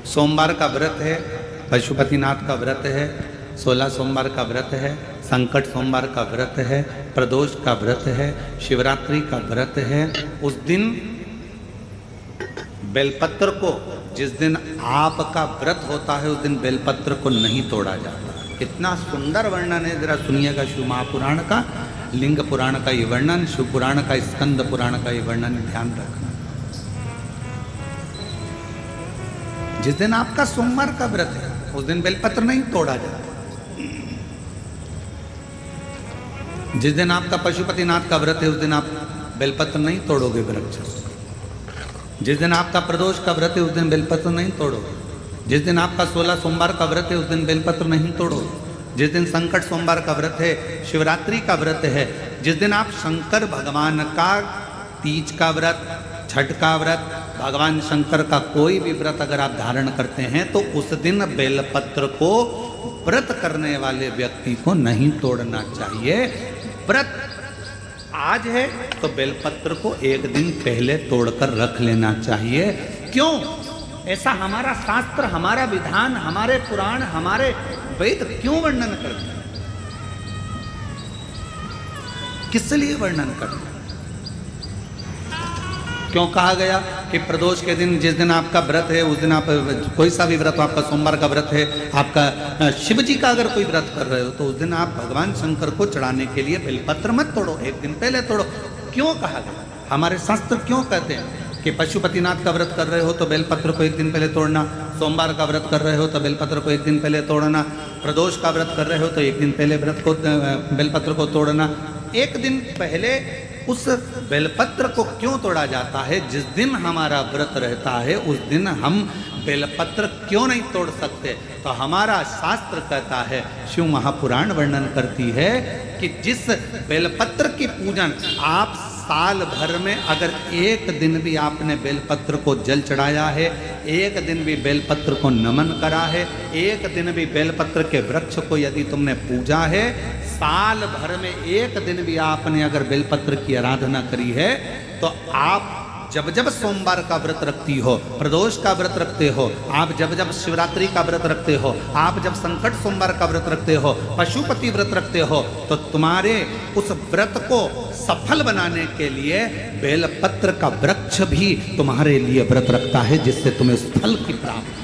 सोमवार का व्रत है, पशुपतिनाथ का व्रत है, 16 सोमवार का व्रत है, संकट सोमवार का व्रत है, प्रदोष का व्रत है, शिवरात्रि का व्रत है। उस दिन बेलपत्र को, जिस दिन आपका व्रत होता है उस दिन बेलपत्र को नहीं तोड़ा जाता। कितना सुंदर वर्णन है, जरा सुनिएगा। शिव महापुराण का, लिंग पुराण का ये वर्णन, शिव पुराण का, स्कंद पुराण का ये वर्णन ध्यान रखना। जिस दिन आपका सोमवार का व्रत है उस दिन बेलपत्र नहीं तोड़ा जाता। जिस दिन आपका पशुपतिनाथ का व्रत है उस दिन आप बेलपत्र नहीं तोड़ोगे वृक्ष। जिस दिन आपका प्रदोष का व्रत है उस दिन बेलपत्र नहीं तोड़ोगे। जिस दिन आपका 16 सोमवार का व्रत है उस दिन बेलपत्र नहीं तोड़ोगे। जिस दिन संकट सोमवार का व्रत है, शिवरात्रि का व्रत है, जिस दिन आप शंकर भगवान का तीज का व्रत, छठ का व्रत, भगवान शंकर का कोई भी व्रत अगर आप धारण करते हैं तो उस दिन बेलपत्र को व्रत करने वाले व्यक्ति को नहीं तोड़ना चाहिए। व्रत आज है तो बेलपत्र को एक दिन पहले तोड़कर रख लेना चाहिए। क्यों? ऐसा हमारा शास्त्र, हमारा विधान, हमारे पुराण, हमारे वेद क्यों वर्णन करते हैं? किस लिए वर्णन करते हैं? क्यों कहा गया कि प्रदोष के दिन, जिस दिन आपका व्रत है उस दिन आप कोई सा भी व्रत हो, आपका सोमवार का व्रत है, आपका शिव जी का अगर कोई व्रत कर रहे हो तो उस दिन आप भगवान शंकर को चढ़ाने के लिए बेलपत्र मत तोड़ो, एक दिन पहले तोड़ो। क्यों कहा गया? हमारे शास्त्र क्यों कहते हैं कि पशुपतिनाथ का व्रत कर रहे हो तो बेलपत्र को एक दिन पहले तोड़ना, सोमवार का व्रत कर रहे हो तो बेलपत्र को एक दिन पहले तोड़ना, प्रदोष का व्रत कर रहे हो तो एक दिन पहले व्रत को बेलपत्र को तोड़ना। एक दिन पहले उस बेलपत्र को क्यों तोड़ा जाता है? जिस दिन हमारा व्रत रहता है उस दिन हम बेलपत्र क्यों नहीं तोड़ सकते? तो हमारा शास्त्र कहता है, शिव महापुराण वर्णन करती है कि जिस बेलपत्र की पूजन आप साल भर में अगर एक दिन भी आपने बेलपत्र को जल चढ़ाया है, एक दिन भी बेलपत्र को नमन करा है, एक दिन भी बेलपत्र के वृक्ष को यदि तुमने पूजा है, साल भर में एक दिन भी आपने अगर बेलपत्र की आराधना करी है, तो आप जब जब सोमवार का व्रत रखती हो, प्रदोष का व्रत रखते हो, आप जब जब शिवरात्रि का व्रत रखते हो, आप जब संकट सोमवार का व्रत रखते हो, पशुपति व्रत रखते हो, तो तुम्हारे उस व्रत को सफल बनाने के लिए बेलपत्र का वृक्ष भी तुम्हारे लिए व्रत रखता है, जिससे तुम्हें उस फल की प्राप्ति।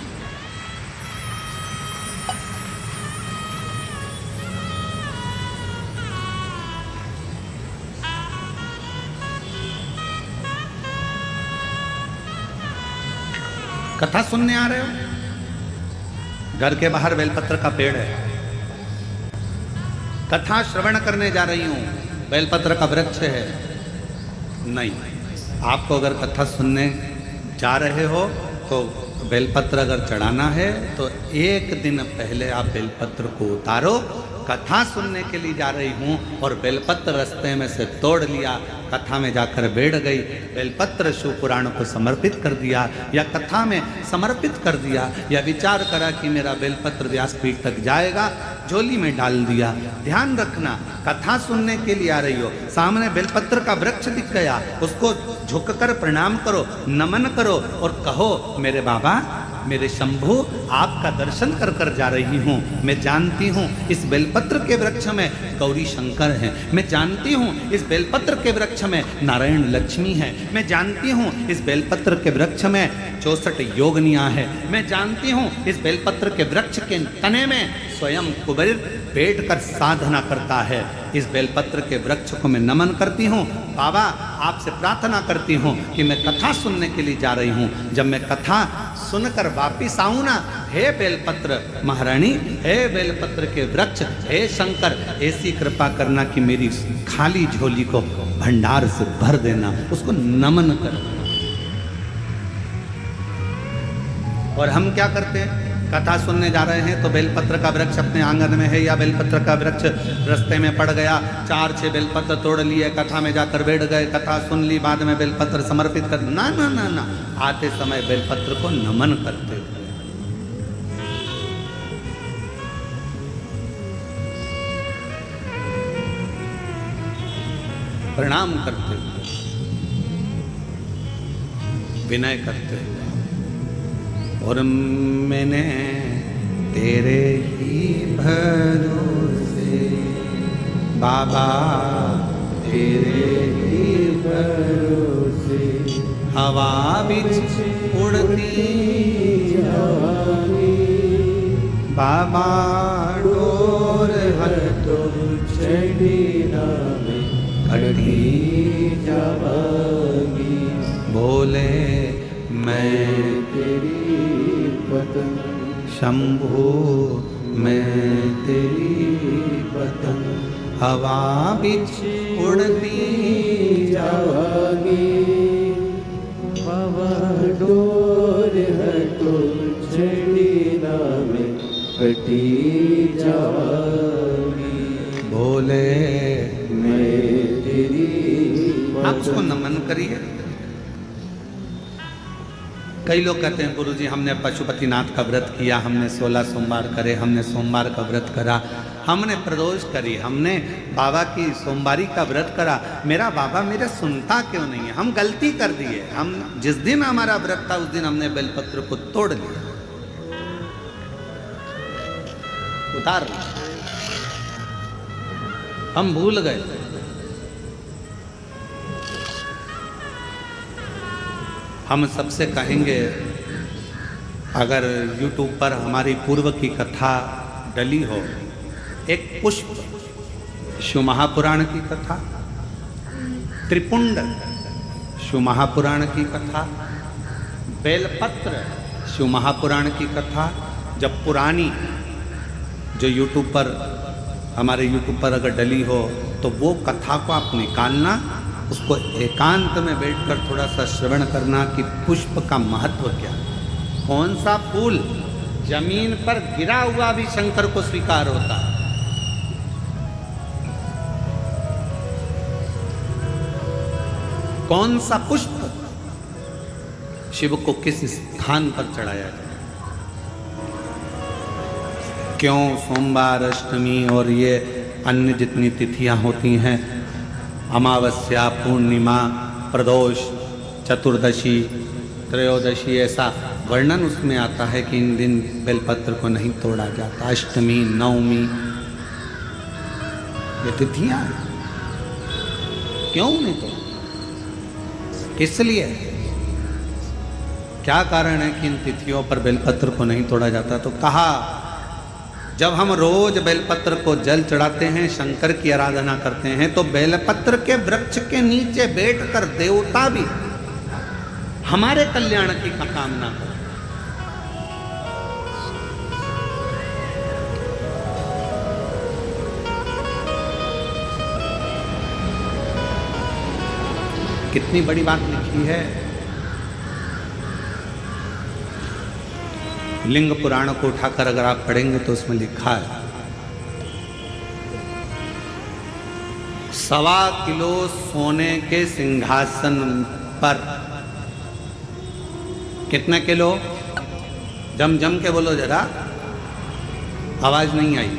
कथा सुनने आ रहे हो? घर के बाहर बेलपत्र का पेड़ है, कथा श्रवण करने जा रही हूं, बेलपत्र का वृक्ष है। नहीं, आपको अगर कथा सुनने जा रहे हो तो बेलपत्र अगर चढ़ाना है तो एक दिन पहले आप बेलपत्र को उतारो। कथा सुनने के लिए जा रही हूँ और बेलपत्र रास्ते में से तोड़ लिया, कथा में जाकर बैठ गई, बेलपत्र शिव पुराण को समर्पित कर दिया या कथा में समर्पित कर दिया, या विचार करा कि मेरा बेलपत्र व्यासपीठ तक जाएगा, झोली में डाल दिया। ध्यान रखना, कथा सुनने के लिए आ रही हो, सामने बेलपत्र का वृक्ष दिख गया, उसको झुककर प्रणाम करो, नमन करो और कहो, मेरे बाबा, मेरे शंभु, आपका दर्शन कर कर जा रही हूँ। मैं जानती हूँ इस बेलपत्र के वृक्ष में गौरी शंकर हैं, मैं जानती हूँ इस बेलपत्र के वृक्ष में नारायण लक्ष्मी है, मैं जानती हूँ इस बेलपत्र के वृक्ष में 64 योगनियाँ हैं, मैं जानती हूँ इस बेलपत्र के वृक्ष के तने में स्वयं कुबेर बैठकर साधना करता है। इस बेलपत्र के वृक्ष को मैं नमन करती हूँ। बाबा, आपसे प्रार्थना करती हूँ कि मैं कथा सुनने के लिए जा रही हूँ, जब मैं कथा सुनकर वापिस आऊँ ना, हे बेलपत्र महारानी, हे बेलपत्र के वृक्ष, हे शंकर, ऐसी कृपा करना कि मेरी खाली झोली को भंडार से भर देना, उसको नमन कर। और हम क्या करते हैं? कथा सुनने जा रहे हैं तो बेलपत्र का वृक्ष अपने आंगन में है या बेलपत्र का वृक्ष रास्ते में पड़ गया, 4-6 बेलपत्र तोड़ लिए, कथा में जाकर बैठ गए, कथा सुन ली, बाद में बेलपत्र समर्पित कर, ना ना ना ना, आते समय बेलपत्र को नमन करते हुए, प्रणाम करते हुए, विनय करते हुए, और मैंने तेरे ही भरोसे बाबा तेरे ही भरोसे हवा बिच उड़ती बाबा डोर हर तो चढ़ी नावे खड़ी जावागी बोले मैं तेरी पतंग शंभू मैं तेरी पतंग हवा बिच उड़ती जावागी बाबा डोर हटो चढ़ी नावे कटी जावागी बोले मैं तेरी आप उसको नमन करिए। कई लोग कहते हैं गुरुजी हमने पशुपतिनाथ का व्रत किया, हमने 16 सोमवार करे, हमने सोमवार का व्रत करा, हमने प्रदोष करी, हमने बाबा की सोमवारी का व्रत करा, मेरा बाबा मेरे सुनता क्यों नहीं है? हम गलती कर दिए। हम जिस दिन हमारा व्रत था उस दिन हमने बेलपत्र को तोड़ लिया, उतार लिया, हम भूल गए। हम सबसे कहेंगे अगर YouTube पर हमारी पूर्व की कथा डली हो, एक पुष्प शिव महापुराण की कथा, त्रिपुंड शिव महापुराण की कथा, बेलपत्र शिव महापुराण की कथा, जब पुरानी जो YouTube पर हमारे YouTube पर अगर डली हो तो वो कथा को आप निकालना, उसको एकांत में बैठकर थोड़ा सा श्रवण करना कि पुष्प का महत्व क्या है। कौन सा फूल जमीन पर गिरा हुआ भी शंकर को स्वीकार होता है। कौन सा पुष्प शिव को किस स्थान पर चढ़ाया जाए। क्यों सोमवार, अष्टमी और ये अन्य जितनी तिथियां होती हैं, अमावस्या, पूर्णिमा, प्रदोष, चतुर्दशी, त्रयोदशी, ऐसा वर्णन उसमें आता है कि इन दिन बेलपत्र को नहीं तोड़ा जाता। अष्टमी, नवमी, ये तिथियां हैं, क्यों नहीं तोड़ा? किस लिए? क्या कारण है कि इन तिथियों पर बेलपत्र को नहीं तोड़ा जाता? तो कहा जब हम रोज बेलपत्र को जल चढ़ाते हैं, शंकर की आराधना करते हैं, तो बेलपत्र के वृक्ष के नीचे बैठकर देवता भी हमारे कल्याण की कामना करते। कितनी बड़ी बात लिखी है। लिंग पुराण को उठाकर अगर आप पढ़ेंगे तो उसमें लिखा है 1.25 किलो सोने के सिंहासन पर, कितने किलो? जम के बोलो जरा, आवाज नहीं आई।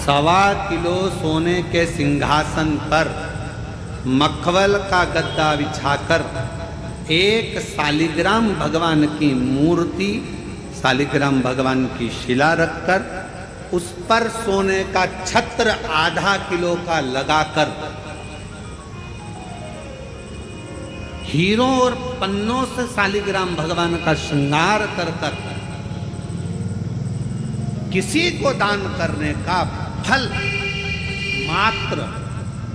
1.25 किलो सोने के सिंहासन पर मखमल का गद्दा बिछाकर एक शालिग्राम भगवान की मूर्ति, शालिग्राम भगवान की शिला रखकर उस पर सोने का छत्र 0.5 किलो का लगाकर हीरों और पन्नों से शालिग्राम भगवान का श्रृंगार कर कर किसी को दान करने का फल मात्र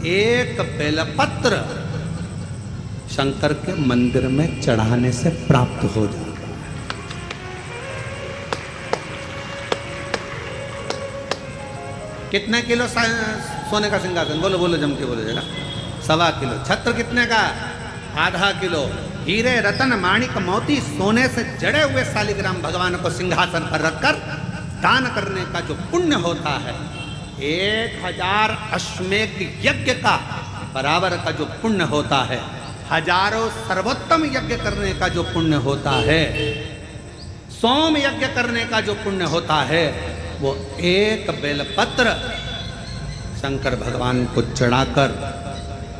एक बेलपत्र शंकर के मंदिर में चढ़ाने से प्राप्त हो जाता है। कितने किलो सोने का सिंहासन? बोलो बोलो, जम के बोलो जरा। 1.25 किलो। छत्र कितने का? 0.5 किलो। हीरे, रतन, माणिक, मोती, सोने से जड़े हुए शालिग्राम भगवान को सिंहासन पर रखकर दान करने का जो पुण्य होता है, 1000 अश्वमेध यज्ञ का बराबर का जो पुण्य होता है, हजारों सर्वोत्तम यज्ञ करने का जो पुण्य होता है, सोम यज्ञ करने का जो पुण्य होता है, वो एक बेलपत्र शंकर भगवान को चढ़ाकर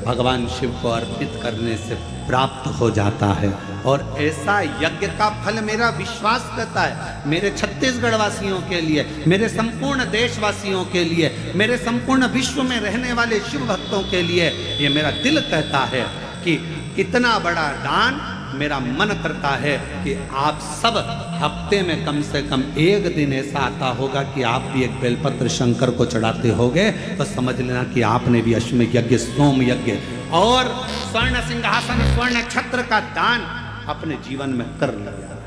भगवान शिव को अर्पित करने से प्राप्त हो जाता है। और ऐसा यज्ञ का फल मेरा विश्वास करता है, मेरे छत्तीसगढ़ वासियों के लिए, मेरे संपूर्ण देशवासियों के लिए, मेरे संपूर्ण विश्व में रहने वाले शिव भक्तों के लिए, ये मेरा दिल कहता है कि इतना बड़ा दान मेरा मन करता है कि आप सब हफ्ते में कम से कम एक दिन ऐसा आता होगा कि आप भी एक बेलपत्र शंकर को चढ़ाते होगे, तो समझ लेना कि आपने भी अश्वमेध यज्ञ, सोम यज्ञ और स्वर्ण सिंहासन, स्वर्ण छत्र का दान अपने जीवन में कर लिया।